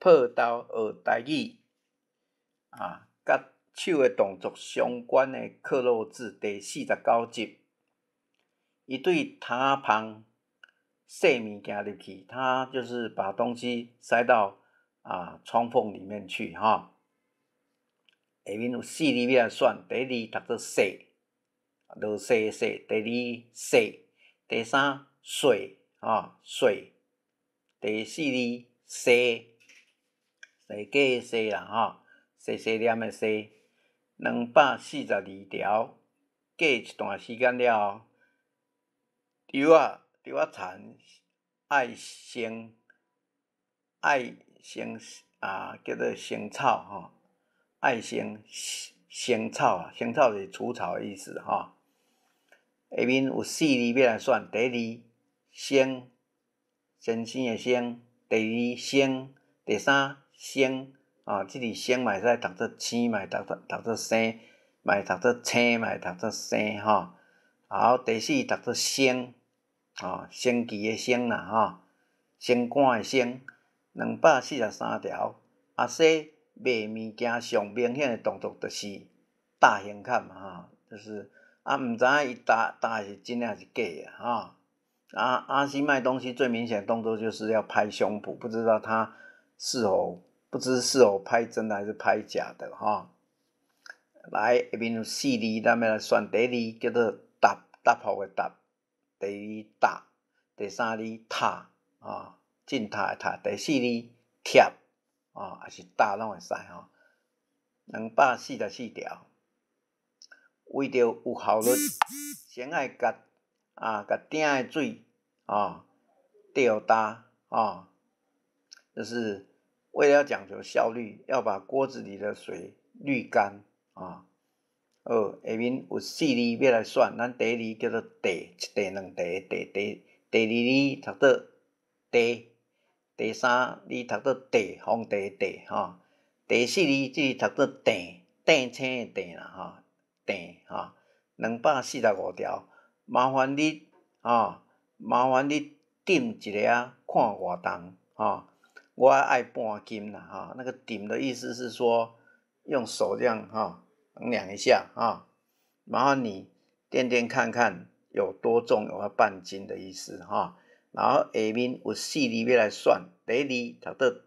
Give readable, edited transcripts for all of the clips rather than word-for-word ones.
破读学台语甲手的动作相关的克漏字第49集。伊对thang-á-phāng塞物件入去，他就是把东西塞到窗缝里面去哈。下面有4字要来选，第一字读作塞，落雪的雪；第二塞，第三水水；第四字西，西家的西啦细细念的西。242条，过一段时间了后，稻仔田爱先叫做先草爱先草就是除草的意思下面有4字要来选，第一字先生的先，第二先，第三先这字先嘛会使读作青，嘛会读作生，嘛会读作青，嘛会读作生好，第四读作先升旗的升啦升官的升。243条，阿西卖物件上明显的动作就是大hing-khám就是毋知伊搭是真的还是假的阿西卖东西最明显的动作就是要拍胸脯，不知他不知是否拍真的还是拍假的来，下面有4字，咱要来选。第一字叫做答复的答，第二答，第三字塔进塔的塔，第四字贴还是答拢会使244条，为着有效率，先爱甲鼎的水吊搭就是为了讲求效率，要把锅子里的水滤干下面有4字要来选，咱第一字叫做地，一地两地地，第二字读作地，第三字读作地，皇帝地第四字这读作订，订青的订啦订245条，麻烦你掂一下看偌重我爱半斤啦那个掂的意思是说用手这样衡量一下麻烦你掂掂看看有多重，我要半斤的意思然后下面有4字要来选，第一字读作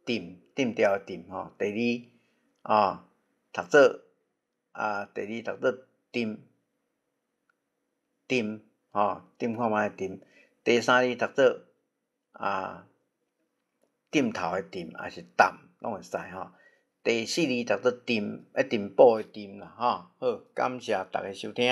掂掉的掂第二读作掂看卖的掂，第三字读作掂头的掂还是担拢会使第四字读作掂布的掂啦好，感谢大家收听。